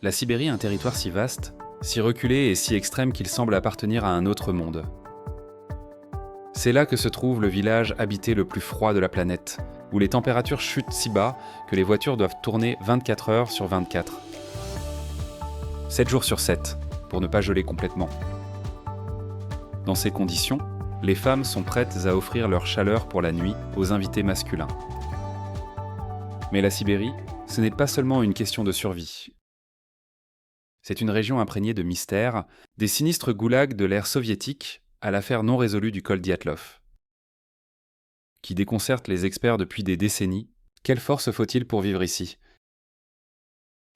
La Sibérie est un territoire si vaste, si reculé et si extrême qu'il semble appartenir à un autre monde. C'est là que se trouve le village habité le plus froid de la planète, où les températures chutent si bas que les voitures doivent tourner 24 heures sur 24. 7 jours sur 7, pour ne pas geler complètement. Dans ces conditions, les femmes sont prêtes à offrir leur chaleur pour la nuit aux invités masculins. Mais la Sibérie, ce n'est pas seulement une question de survie. C'est une région imprégnée de mystères, des sinistres goulags de l'ère soviétique à l'affaire non résolue du col Diatlov. Qui déconcerte les experts depuis des décennies, quelle force faut-il pour vivre ici?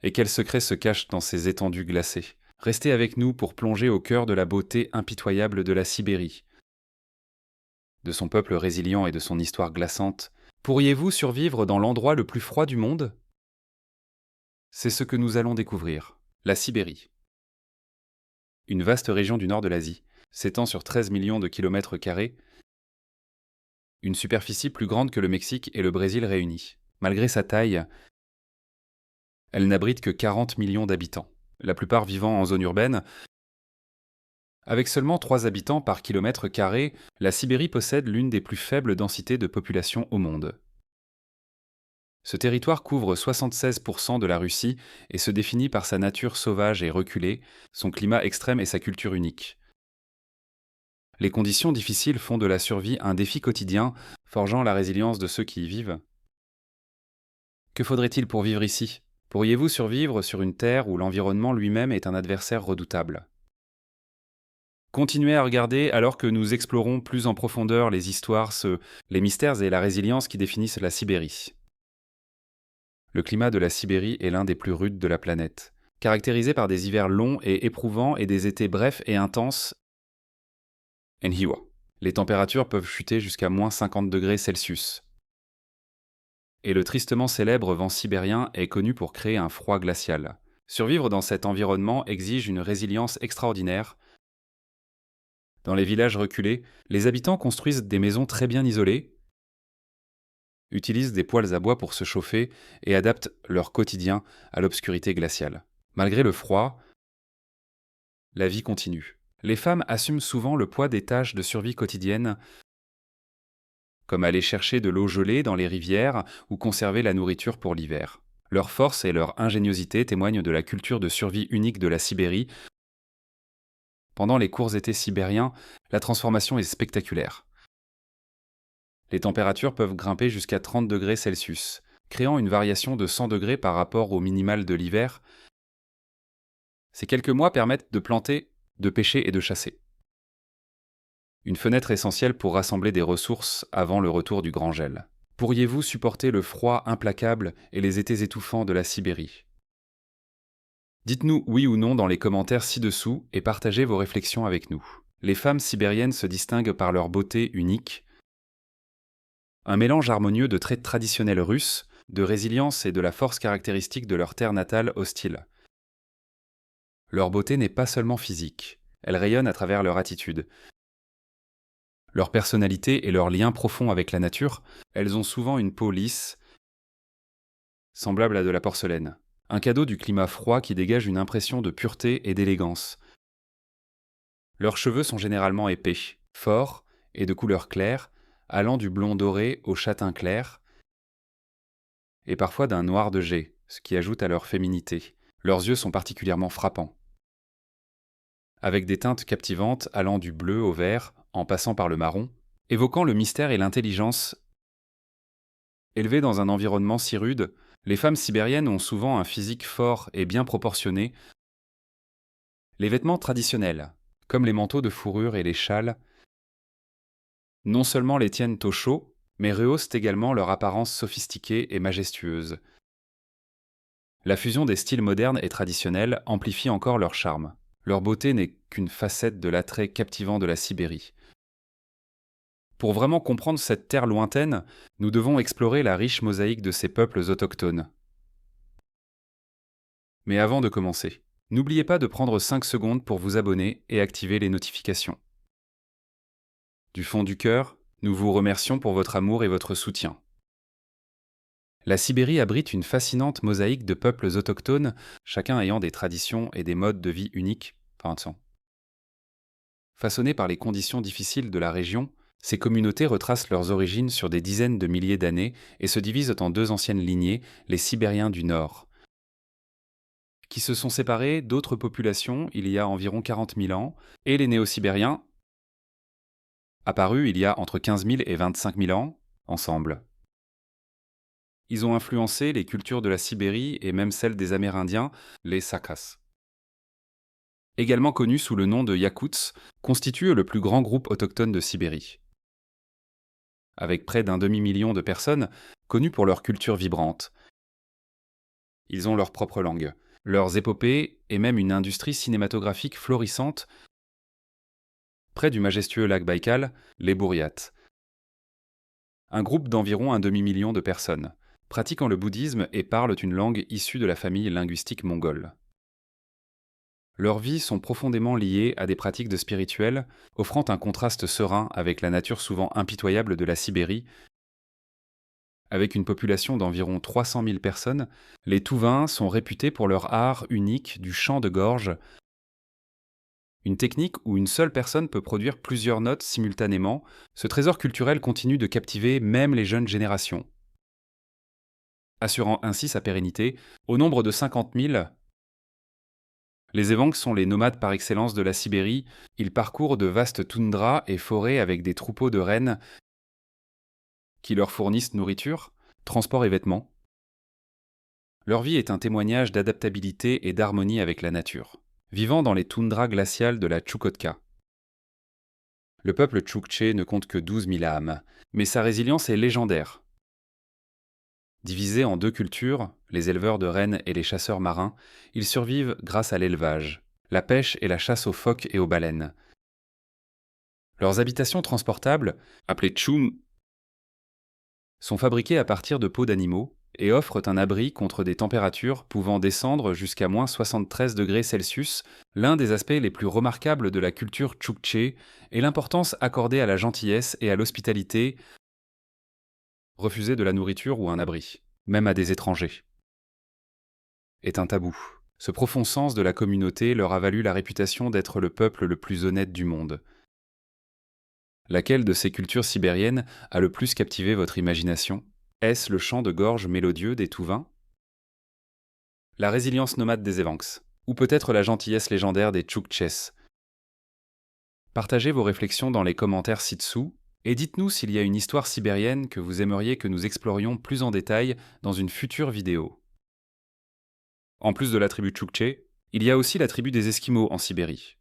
Et quels secrets se cachent dans ces étendues glacées? Restez avec nous pour plonger au cœur de la beauté impitoyable de la Sibérie. De son peuple résilient et de son histoire glaçante, pourriez-vous survivre dans l'endroit le plus froid du monde? C'est ce que nous allons découvrir, la Sibérie. Une vaste région du nord de l'Asie, s'étend sur 13 millions de kilomètres carrés, une superficie plus grande que le Mexique et le Brésil réunis. Malgré sa taille, elle n'abrite que 40 millions d'habitants, la plupart vivant en zone urbaine. Avec seulement 3 habitants par kilomètre carré, la Sibérie possède l'une des plus faibles densités de population au monde. Ce territoire couvre 76% de la Russie et se définit par sa nature sauvage et reculée, son climat extrême et sa culture unique. Les conditions difficiles font de la survie un défi quotidien, forgeant la résilience de ceux qui y vivent. Que faudrait-il pour vivre ici? Pourriez-vous survivre sur une terre où l'environnement lui-même est un adversaire redoutable? Continuez à regarder alors que nous explorons plus en profondeur les histoires, les mystères et la résilience qui définissent la Sibérie. Le climat de la Sibérie est l'un des plus rudes de la planète, caractérisé par des hivers longs et éprouvants et des étés brefs et intenses. Enhiwa. Les températures peuvent chuter jusqu'à moins 50 degrés Celsius. Et le tristement célèbre vent sibérien est connu pour créer un froid glacial. Survivre dans cet environnement exige une résilience extraordinaire. Dans les villages reculés, les habitants construisent des maisons très bien isolées, utilisent des poêles à bois pour se chauffer et adaptent leur quotidien à l'obscurité glaciale. Malgré le froid, la vie continue. Les femmes assument souvent le poids des tâches de survie quotidiennes, comme aller chercher de l'eau gelée dans les rivières ou conserver la nourriture pour l'hiver. Leur force et leur ingéniosité témoignent de la culture de survie unique de la Sibérie. Pendant les courts étés sibériens, la transformation est spectaculaire. Les températures peuvent grimper jusqu'à 30 degrés Celsius, créant une variation de 100 degrés par rapport au minimal de l'hiver. Ces quelques mois permettent de planter, de pêcher et de chasser. Une fenêtre essentielle pour rassembler des ressources avant le retour du grand gel. Pourriez-vous supporter le froid implacable et les étés étouffants de la Sibérie? Dites-nous oui ou non dans les commentaires ci-dessous et partagez vos réflexions avec nous. Les femmes sibériennes se distinguent par leur beauté unique, un mélange harmonieux de traits traditionnels russes, de résilience et de la force caractéristique de leur terre natale hostile. Leur beauté n'est pas seulement physique, elle rayonne à travers leur attitude. Leur personnalité et leur lien profond avec la nature, elles ont souvent une peau lisse, semblable à de la porcelaine. Un cadeau du climat froid qui dégage une impression de pureté et d'élégance. Leurs cheveux sont généralement épais, forts et de couleur claire, allant du blond doré au châtain clair, et parfois d'un noir de jais, ce qui ajoute à leur féminité. Leurs yeux sont particulièrement frappants, avec des teintes captivantes allant du bleu au vert, en passant par le marron, évoquant le mystère et l'intelligence. Élevées dans un environnement si rude, les femmes sibériennes ont souvent un physique fort et bien proportionné. Les vêtements traditionnels, comme les manteaux de fourrure et les châles, non seulement les tiennent au chaud, mais rehaussent également leur apparence sophistiquée et majestueuse. La fusion des styles modernes et traditionnels amplifie encore leur charme. Leur beauté n'est qu'une facette de l'attrait captivant de la Sibérie. Pour vraiment comprendre cette terre lointaine, nous devons explorer la riche mosaïque de ces peuples autochtones. Mais avant de commencer, n'oubliez pas de prendre 5 secondes pour vous abonner et activer les notifications. Du fond du cœur, nous vous remercions pour votre amour et votre soutien. La Sibérie abrite une fascinante mosaïque de peuples autochtones, chacun ayant des traditions et des modes de vie uniques. Façonnés par les conditions difficiles de la région, ces communautés retracent leurs origines sur des dizaines de milliers d'années et se divisent en deux anciennes lignées, les Sibériens du Nord, qui se sont séparés d'autres populations il y a environ 40 000 ans, et les Néo-Sibériens, apparus il y a entre 15 000 et 25 000 ans, ensemble. Ils ont influencé les cultures de la Sibérie et même celles des Amérindiens, les Sakas. Également connus sous le nom de Yakouts, constituent le plus grand groupe autochtone de Sibérie. Avec près d'un demi-million de personnes, connus pour leur culture vibrante. Ils ont leur propre langue, leurs épopées et même une industrie cinématographique florissante près du majestueux lac Baïkal, les Bouriates. Un groupe d'environ un demi-million de personnes, pratiquant le bouddhisme et parlent une langue issue de la famille linguistique mongole. Leurs vies sont profondément liées à des pratiques de spirituel, offrant un contraste serein avec la nature souvent impitoyable de la Sibérie. Avec une population d'environ 300 000 personnes, les Touvins sont réputés pour leur art unique du chant de gorge, une technique où une seule personne peut produire plusieurs notes simultanément. Ce trésor culturel continue de captiver même les jeunes générations, assurant ainsi sa pérennité. Au nombre de 50 000, les Evanks sont les nomades par excellence de la Sibérie. Ils parcourent de vastes toundras et forêts avec des troupeaux de rennes qui leur fournissent nourriture, transport et vêtements. Leur vie est un témoignage d'adaptabilité et d'harmonie avec la nature, vivant dans les toundras glaciales de la Tchoukotka. Le peuple Tchouktché ne compte que 12 000 âmes, mais sa résilience est légendaire. Divisés en deux cultures, les éleveurs de rennes et les chasseurs marins, ils survivent grâce à l'élevage, la pêche et la chasse aux phoques et aux baleines. Leurs habitations transportables, appelées tchoum, sont fabriquées à partir de peaux d'animaux et offrent un abri contre des températures pouvant descendre jusqu'à moins 73 degrés Celsius. L'un des aspects les plus remarquables de la culture tchouktché est l'importance accordée à la gentillesse et à l'hospitalité. Refuser de la nourriture ou un abri, même à des étrangers, est un tabou. Ce profond sens de la communauté leur a valu la réputation d'être le peuple le plus honnête du monde. Laquelle de ces cultures sibériennes a le plus captivé votre imagination? Est-ce le chant de gorge mélodieux des Touvins? La résilience nomade des Evanks? Ou peut-être la gentillesse légendaire des Tchouktchès? Partagez vos réflexions dans les commentaires ci-dessous et dites-nous s'il y a une histoire sibérienne que vous aimeriez que nous explorions plus en détail dans une future vidéo. En plus de la tribu Tchouktché, il y a aussi la tribu des Esquimaux en Sibérie.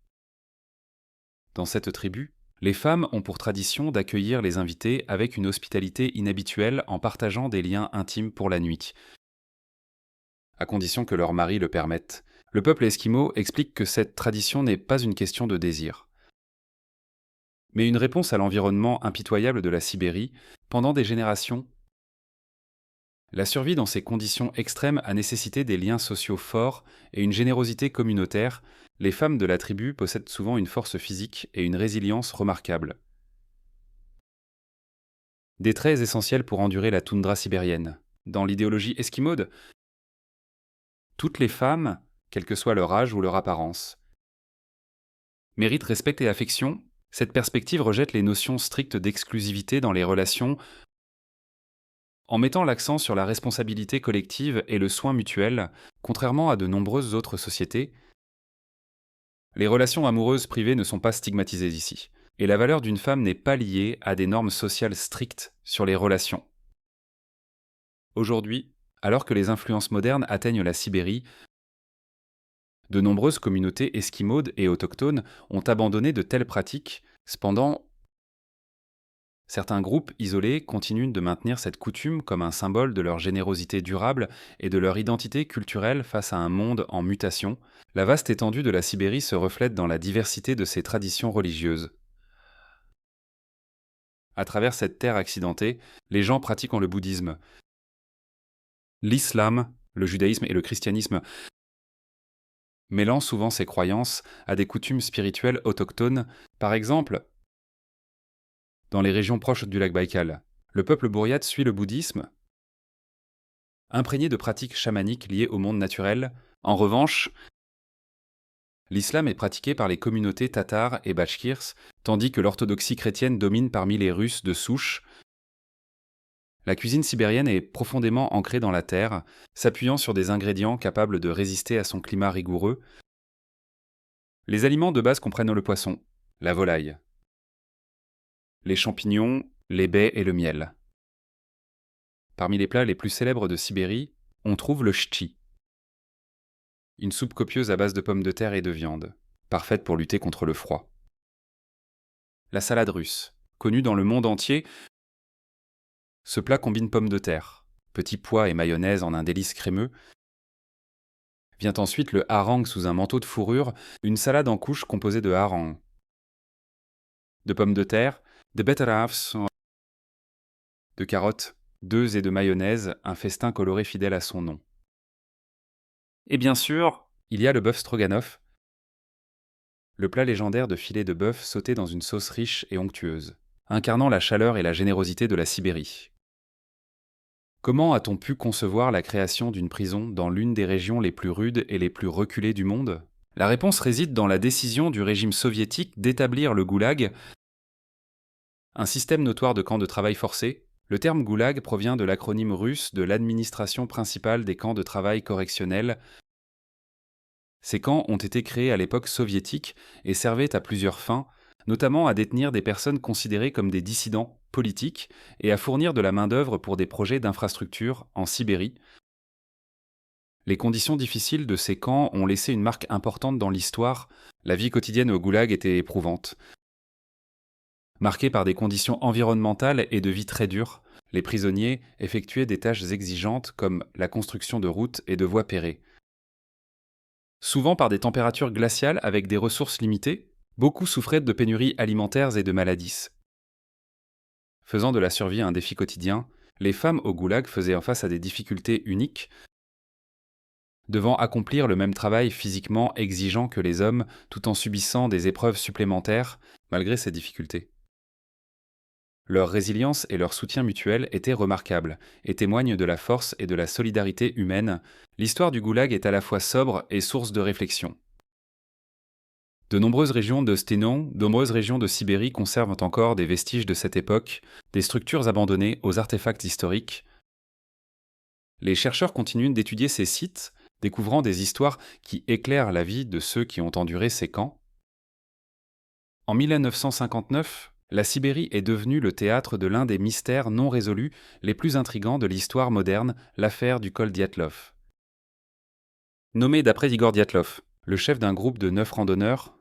Dans cette tribu, les femmes ont pour tradition d'accueillir les invités avec une hospitalité inhabituelle en partageant des liens intimes pour la nuit, à condition que leur mari le permette. Le peuple esquimau explique que cette tradition n'est pas une question de désir, mais une réponse à l'environnement impitoyable de la Sibérie. Pendant des générations, la survie dans ces conditions extrêmes a nécessité des liens sociaux forts et une générosité communautaire. Les femmes de la tribu possèdent souvent une force physique et une résilience remarquables. Des traits essentiels pour endurer la toundra sibérienne. Dans l'idéologie esquimaude, toutes les femmes, quel que soit leur âge ou leur apparence, méritent respect et affection. Cette perspective rejette les notions strictes d'exclusivité dans les relations en mettant l'accent sur la responsabilité collective et le soin mutuel. Contrairement à de nombreuses autres sociétés, les relations amoureuses privées ne sont pas stigmatisées ici, et la valeur d'une femme n'est pas liée à des normes sociales strictes sur les relations. Aujourd'hui, alors que les influences modernes atteignent la Sibérie, de nombreuses communautés esquimaudes et autochtones ont abandonné de telles pratiques. Cependant, certains groupes isolés continuent de maintenir cette coutume comme un symbole de leur générosité durable et de leur identité culturelle face à un monde en mutation. La vaste étendue de la Sibérie se reflète dans la diversité de ses traditions religieuses. À travers cette terre accidentée, les gens pratiquant le bouddhisme, l'islam, le judaïsme et le christianisme, mêlant souvent ses croyances à des coutumes spirituelles autochtones. Par exemple, dans les régions proches du lac Baïkal, le peuple bouriate suit le bouddhisme imprégnée de pratiques chamaniques liées au monde naturel. En revanche, l'islam est pratiqué par les communautés tatares et bachkirs, tandis que l'orthodoxie chrétienne domine parmi les Russes de souche. La cuisine sibérienne est profondément ancrée dans la terre, s'appuyant sur des ingrédients capables de résister à son climat rigoureux. Les aliments de base comprennent le poisson, la volaille, les champignons, les baies et le miel. Parmi les plats les plus célèbres de Sibérie, on trouve le ch'ti, une soupe copieuse à base de pommes de terre et de viande, parfaite pour lutter contre le froid. La salade russe, connue dans le monde entier, ce plat combine pommes de terre, petits pois et mayonnaise en un délice crémeux. Vient ensuite le hareng sous un manteau de fourrure, une salade en couches composée de hareng, de pommes de terre, de betteraves, de carottes, d'œufs et de mayonnaise, un festin coloré fidèle à son nom. Et bien sûr, il y a le bœuf stroganoff, le plat légendaire de filet de bœuf sauté dans une sauce riche et onctueuse, incarnant la chaleur et la générosité de la Sibérie. Comment a-t-on pu concevoir la création d'une prison dans l'une des régions les plus rudes et les plus reculées du monde ? La réponse réside dans la décision du régime soviétique d'établir le goulag, un système notoire de camps de travail forcés. Le terme goulag provient de l'acronyme russe de l'administration principale des camps de travail correctionnels. Ces camps ont été créés à l'époque soviétique et servaient à plusieurs fins, notamment à détenir des personnes considérées comme des dissidents politiques et à fournir de la main-d'œuvre pour des projets d'infrastructure en Sibérie. Les conditions difficiles de ces camps ont laissé une marque importante dans l'histoire. La vie quotidienne au goulag était éprouvante. Marquée par des conditions environnementales et de vie très dures, les prisonniers effectuaient des tâches exigeantes comme la construction de routes et de voies ferrées. Souvent par des températures glaciales avec des ressources limitées, beaucoup souffraient de pénuries alimentaires et de maladies. Faisant de la survie un défi quotidien, les femmes au goulag faisaient face à des difficultés uniques, devant accomplir le même travail physiquement exigeant que les hommes tout en subissant des épreuves supplémentaires malgré ces difficultés. Leur résilience et leur soutien mutuel étaient remarquables et témoignent de la force et de la solidarité humaine. L'histoire du goulag est à la fois sobre et source de réflexion. De nombreuses régions de Sténon, de nombreuses régions de Sibérie conservent encore des vestiges de cette époque, des structures abandonnées aux artefacts historiques. Les chercheurs continuent d'étudier ces sites, découvrant des histoires qui éclairent la vie de ceux qui ont enduré ces camps. En 1959, la Sibérie est devenue le théâtre de l'un des mystères non résolus les plus intrigants de l'histoire moderne, l'affaire du col Dyatlov. Nommé d'après Igor Dyatlov, le chef d'un groupe de 9 randonneurs,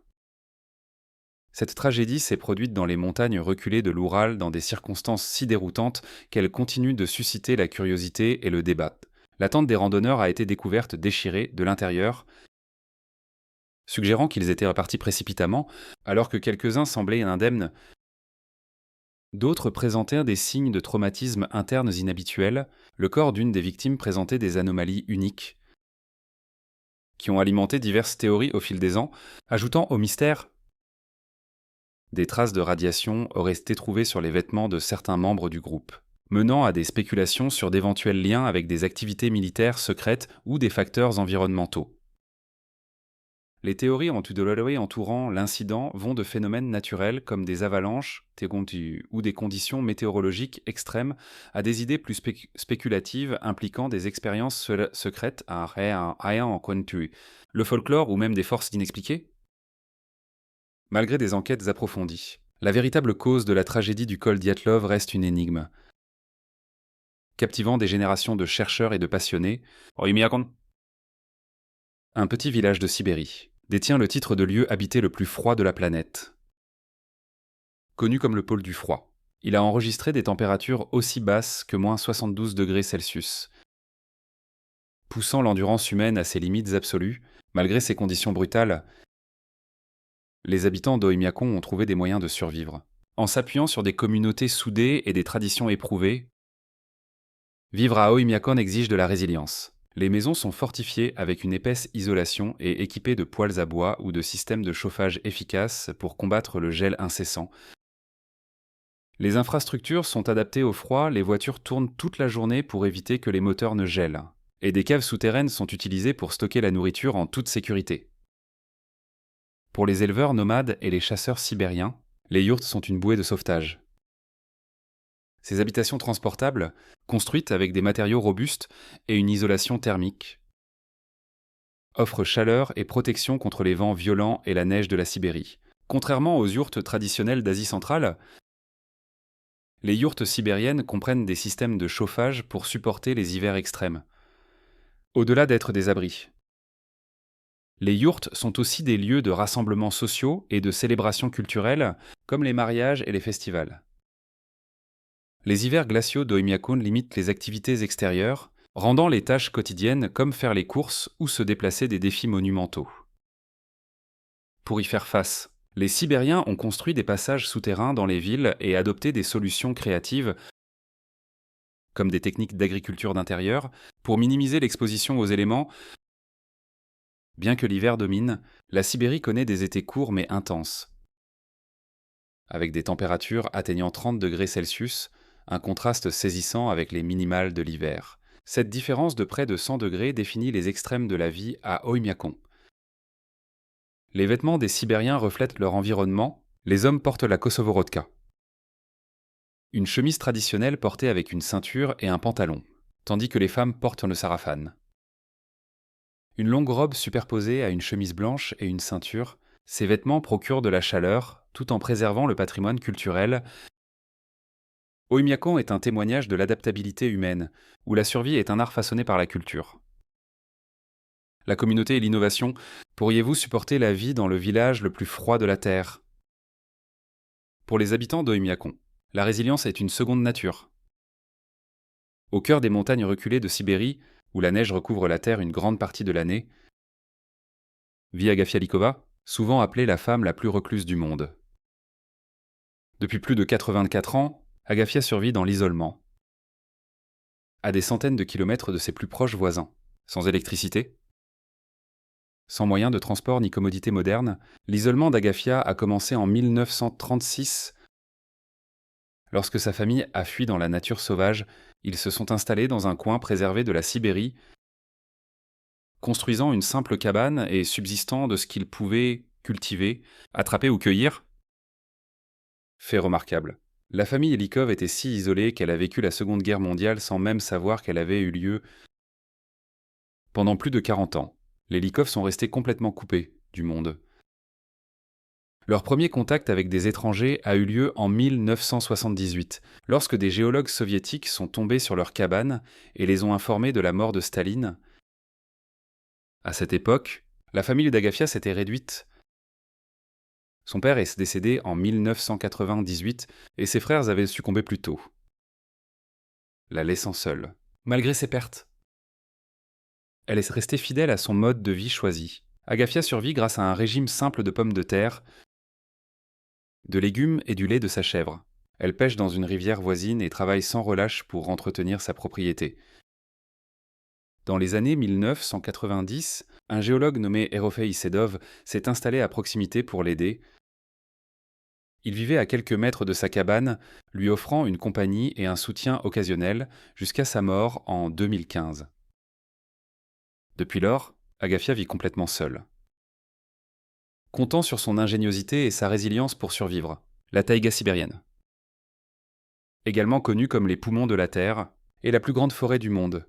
cette tragédie s'est produite dans les montagnes reculées de l'Oural dans des circonstances si déroutantes qu'elle continue de susciter la curiosité et le débat. La tente des randonneurs a été découverte déchirée de l'intérieur, suggérant qu'ils étaient repartis précipitamment, alors que quelques-uns semblaient indemnes. D'autres présentèrent des signes de traumatismes internes inhabituels. Le corps d'une des victimes présentait des anomalies uniques, qui ont alimenté diverses théories au fil des ans, ajoutant au mystère. Des traces de radiation auraient été trouvées sur les vêtements de certains membres du groupe, menant à des spéculations sur d'éventuels liens avec des activités militaires secrètes ou des facteurs environnementaux. Les théories entourant l'incident vont de phénomènes naturels comme des avalanches ou des conditions météorologiques extrêmes à des idées plus spéculatives impliquant des expériences secrètes, le folklore ou même des forces inexpliquées. Malgré des enquêtes approfondies, la véritable cause de la tragédie du col Dyatlov reste une énigme, captivant des générations de chercheurs et de passionnés. Un petit village de Sibérie détient le titre de lieu habité le plus froid de la planète. Connu comme le pôle du froid, il a enregistré des températures aussi basses que moins 72 degrés Celsius, poussant l'endurance humaine à ses limites absolues. Malgré ces conditions brutales, les habitants d'Oymyakon ont trouvé des moyens de survivre. En s'appuyant sur des communautés soudées et des traditions éprouvées, vivre à Oymyakon exige de la résilience. Les maisons sont fortifiées avec une épaisse isolation et équipées de poêles à bois ou de systèmes de chauffage efficaces pour combattre le gel incessant. Les infrastructures sont adaptées au froid, les voitures tournent toute la journée pour éviter que les moteurs ne gèlent. Et des caves souterraines sont utilisées pour stocker la nourriture en toute sécurité. Pour les éleveurs nomades et les chasseurs sibériens, les yourtes sont une bouée de sauvetage. Ces habitations transportables, construites avec des matériaux robustes et une isolation thermique, offrent chaleur et protection contre les vents violents et la neige de la Sibérie. Contrairement aux yourtes traditionnelles d'Asie centrale, les yourtes sibériennes comprennent des systèmes de chauffage pour supporter les hivers extrêmes. Au-delà d'être des abris, les yourtes sont aussi des lieux de rassemblements sociaux et de célébrations culturelles, comme les mariages et les festivals. Les hivers glaciaux d'Oymyakon limitent les activités extérieures, rendant les tâches quotidiennes comme faire les courses ou se déplacer des défis monumentaux. Pour y faire face, les Sibériens ont construit des passages souterrains dans les villes et adopté des solutions créatives, comme des techniques d'agriculture d'intérieur, pour minimiser l'exposition aux éléments. Bien que l'hiver domine, la Sibérie connaît des étés courts mais intenses, avec des températures atteignant 30 degrés Celsius, un contraste saisissant avec les minimales de l'hiver. Cette différence de près de 100 degrés définit les extrêmes de la vie à Oymyakon. Les vêtements des Sibériens reflètent leur environnement, les hommes portent la Kosovorodka, une chemise traditionnelle portée avec une ceinture et un pantalon, tandis que les femmes portent le sarafan. Une longue robe superposée à une chemise blanche et une ceinture, ces vêtements procurent de la chaleur tout en préservant le patrimoine culturel. Oymyakon est un témoignage de l'adaptabilité humaine, où la survie est un art façonné par la culture. La communauté et l'innovation, pourriez-vous supporter la vie dans le village le plus froid de la Terre? Pour les habitants d'Oymyakon, la résilience est une seconde nature. Au cœur des montagnes reculées de Sibérie, où la neige recouvre la terre une grande partie de l'année, vit Agafia Likova, souvent appelée la femme la plus recluse du monde. Depuis plus de 84 ans, Agafia survit dans l'isolement, à des centaines de kilomètres de ses plus proches voisins, sans électricité, sans moyens de transport ni commodité moderne. L'isolement d'Agafia a commencé en 1936. Lorsque sa famille a fui dans la nature sauvage, ils se sont installés dans un coin préservé de la Sibérie, construisant une simple cabane et subsistant de ce qu'ils pouvaient cultiver, attraper ou cueillir. Fait remarquable. La famille Elikov était si isolée qu'elle a vécu la Seconde Guerre mondiale sans même savoir qu'elle avait eu lieu. Pendant plus de 40 ans, les Elikov sont restés complètement coupés du monde. Leur premier contact avec des étrangers a eu lieu en 1978, lorsque des géologues soviétiques sont tombés sur leur cabane et les ont informés de la mort de Staline. À cette époque, la famille d'Agafia s'était réduite. Son père est décédé en 1998 et ses frères avaient succombé plus tôt, la laissant seule. Malgré ses pertes, elle est restée fidèle à son mode de vie choisi. Agafia survit grâce à un régime simple de pommes de terre, de légumes et du lait de sa chèvre. Elle pêche dans une rivière voisine et travaille sans relâche pour entretenir sa propriété. Dans les années 1990, un géologue nommé Erofei Sedov s'est installé à proximité pour l'aider. Il vivait à quelques mètres de sa cabane, lui offrant une compagnie et un soutien occasionnel jusqu'à sa mort en 2015. Depuis lors, Agafia vit complètement seule. Comptant sur son ingéniosité et sa résilience pour survivre, la taïga sibérienne, également connue comme les poumons de la Terre, est la plus grande forêt du monde.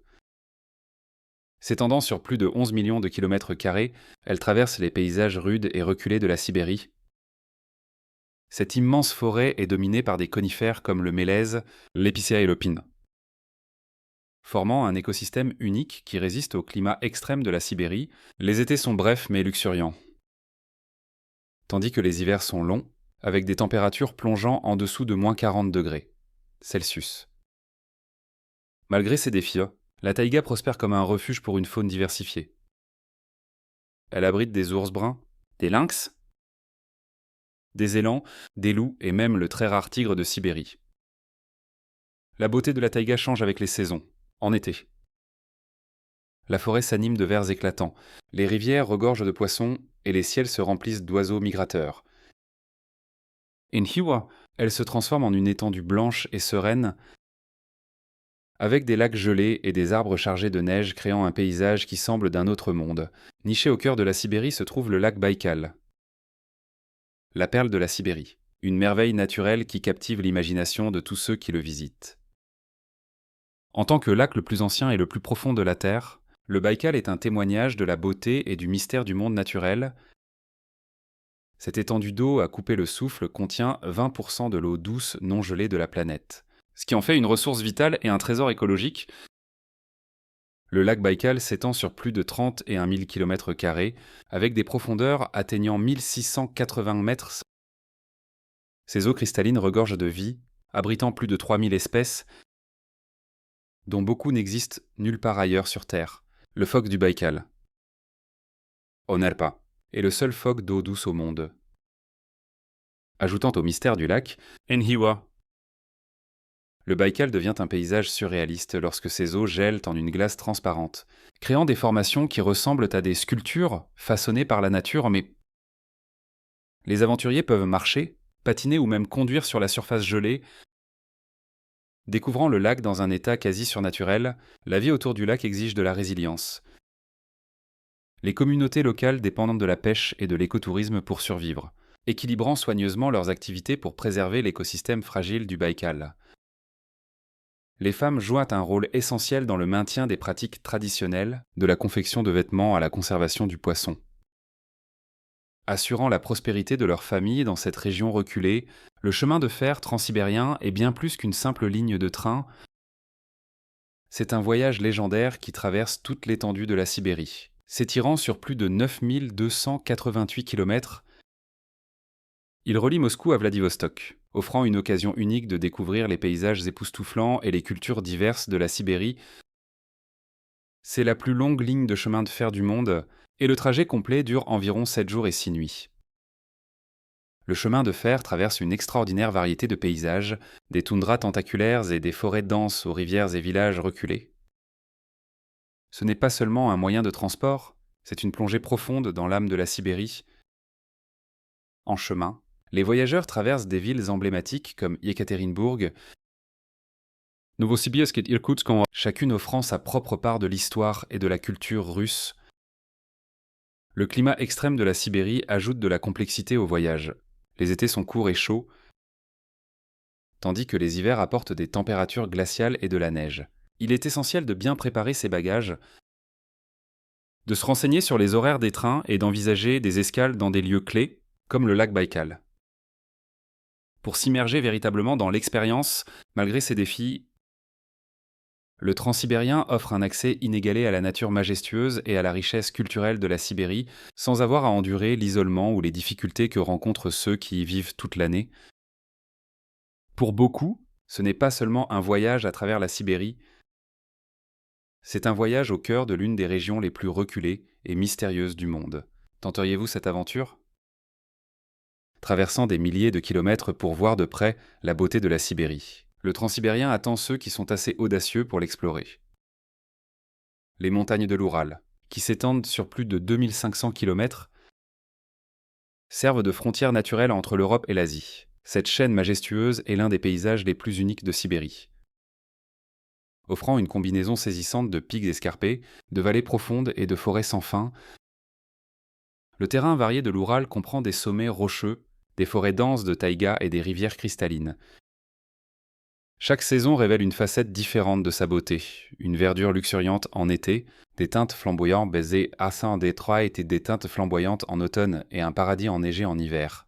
S'étendant sur plus de 11 millions de kilomètres carrés, elle traverse les paysages rudes et reculés de la Sibérie. Cette immense forêt est dominée par des conifères comme le mélèze, l'épicéa et le pin, formant un écosystème unique qui résiste au climat extrême de la Sibérie. Les étés sont brefs mais luxuriants, tandis que les hivers sont longs, avec des températures plongeant en dessous de moins 40 degrés Celsius. Malgré ces défis, la taïga prospère comme un refuge pour une faune diversifiée. Elle abrite des ours bruns, des lynx, des élans, des loups et même le très rare tigre de Sibérie. La beauté de la taïga change avec les saisons. En été, la forêt s'anime de vers éclatants, les rivières regorgent de poissons et les ciels se remplissent d'oiseaux migrateurs. In Hiwa, Elle se transforme en une étendue blanche et sereine, avec des lacs gelés et des arbres chargés de neige créant un paysage qui semble d'un autre monde. Niché au cœur de la Sibérie se trouve le lac Baïkal, la perle de la Sibérie, une merveille naturelle qui captive l'imagination de tous ceux qui le visitent. En tant que lac le plus ancien et le plus profond de la Terre, le Baïkal est un témoignage de la beauté et du mystère du monde naturel. Cette étendue d'eau à couper le souffle contient 20% de l'eau douce non gelée de la planète, ce qui en fait une ressource vitale et un trésor écologique. Le lac Baïkal s'étend sur plus de 31 000 km², avec des profondeurs atteignant 1680 mètres. Ces eaux cristallines regorgent de vie, abritant plus de 3000 espèces, dont beaucoup n'existent nulle part ailleurs sur Terre. Le phoque du Baïkal, Onarpa, est le seul phoque d'eau douce au monde. Ajoutant au mystère du lac, Enhiwa, le Baïkal devient un paysage surréaliste lorsque ses eaux gèlent en une glace transparente, créant des formations qui ressemblent à des sculptures façonnées par la nature, mais les aventuriers peuvent marcher, patiner ou même conduire sur la surface gelée. Découvrant le lac dans un état quasi surnaturel, la vie autour du lac exige de la résilience. Les communautés locales dépendent de la pêche et de l'écotourisme pour survivre, équilibrant soigneusement leurs activités pour préserver l'écosystème fragile du Baïkal. Les femmes jouent un rôle essentiel dans le maintien des pratiques traditionnelles, de la confection de vêtements à la conservation du poisson. Assurant la prospérité de leur famille dans cette région reculée, le chemin de fer transsibérien est bien plus qu'une simple ligne de train. C'est un voyage légendaire qui traverse toute l'étendue de la Sibérie, s'étirant sur plus de 9288 km. Il relie Moscou à Vladivostok, offrant une occasion unique de découvrir les paysages époustouflants et les cultures diverses de la Sibérie. C'est la plus longue ligne de chemin de fer du monde, et le trajet complet dure environ 7 jours et 6 nuits. Le chemin de fer traverse une extraordinaire variété de paysages, des toundras tentaculaires et des forêts denses aux rivières et villages reculés. Ce n'est pas seulement un moyen de transport, c'est une plongée profonde dans l'âme de la Sibérie. En chemin, les voyageurs traversent des villes emblématiques comme Yekaterinbourg, Novosibirsk et Irkoutsk, chacune offrant sa propre part de l'histoire et de la culture russe. Le climat extrême de la Sibérie ajoute de la complexité au voyage. Les étés sont courts et chauds, tandis que les hivers apportent des températures glaciales et de la neige. Il est essentiel de bien préparer ses bagages, de se renseigner sur les horaires des trains et d'envisager des escales dans des lieux clés, comme le lac Baïkal. Pour s'immerger véritablement dans l'expérience, malgré ses défis, le Transsibérien offre un accès inégalé à la nature majestueuse et à la richesse culturelle de la Sibérie, sans avoir à endurer l'isolement ou les difficultés que rencontrent ceux qui y vivent toute l'année. Pour beaucoup, ce n'est pas seulement un voyage à travers la Sibérie, c'est un voyage au cœur de l'une des régions les plus reculées et mystérieuses du monde. Tenteriez-vous cette aventure ? Traversant des milliers de kilomètres pour voir de près la beauté de la Sibérie, le Transsibérien attend ceux qui sont assez audacieux pour l'explorer. Les montagnes de l'Oural, qui s'étendent sur plus de 2500 km, servent de frontière naturelle entre l'Europe et l'Asie. Cette chaîne majestueuse est l'un des paysages les plus uniques de Sibérie. Offrant une combinaison saisissante de pics escarpés, de vallées profondes et de forêts sans fin, le terrain varié de l'Oural comprend des sommets rocheux, des forêts denses de taïga et des rivières cristallines. Chaque saison révèle une facette différente de sa beauté, une verdure luxuriante en été, des teintes flamboyantes baisées en Détroit et des teintes flamboyantes en automne et un paradis enneigé en hiver.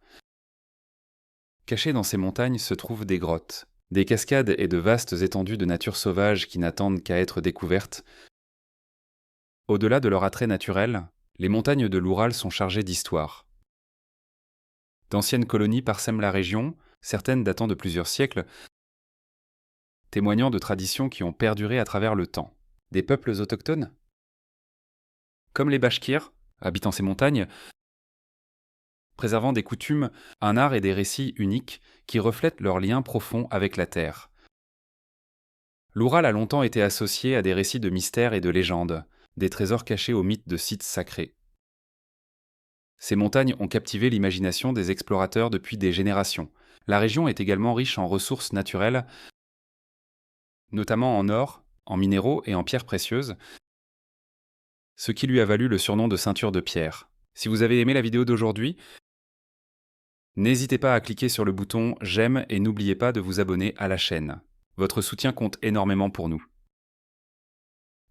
Cachés dans ces montagnes se trouvent des grottes, des cascades et de vastes étendues de nature sauvage qui n'attendent qu'à être découvertes. Au-delà de leur attrait naturel, les montagnes de l'Oural sont chargées d'histoire. D'anciennes colonies parsèment la région, certaines datant de plusieurs siècles, témoignant de traditions qui ont perduré à travers le temps. Des peuples autochtones, comme les Bachkirs, habitant ces montagnes, préservant des coutumes, un art et des récits uniques qui reflètent leur lien profond avec la terre. L'Oural a longtemps été associé à des récits de mystères et de légendes, des trésors cachés aux mythes de sites sacrés. Ces montagnes ont captivé l'imagination des explorateurs depuis des générations, La région est également riche en ressources naturelles, notamment en or, en minéraux et en pierres précieuses, ce qui lui a valu le surnom de ceinture de pierre. Si vous avez aimé la vidéo d'aujourd'hui, n'hésitez pas à cliquer sur le bouton j'aime et n'oubliez pas de vous abonner à la chaîne. Votre soutien compte énormément pour nous.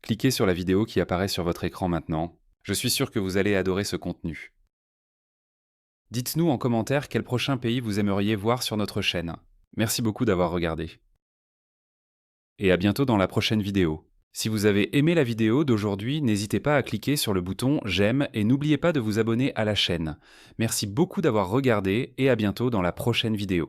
Cliquez sur la vidéo qui apparaît sur votre écran maintenant. Je suis sûr que vous allez adorer ce contenu. Dites-nous en commentaire quel prochain pays vous aimeriez voir sur notre chaîne. Merci beaucoup d'avoir regardé. Et à bientôt dans la prochaine vidéo. Si vous avez aimé la vidéo d'aujourd'hui, n'hésitez pas à cliquer sur le bouton j'aime et n'oubliez pas de vous abonner à la chaîne. Merci beaucoup d'avoir regardé et à bientôt dans la prochaine vidéo.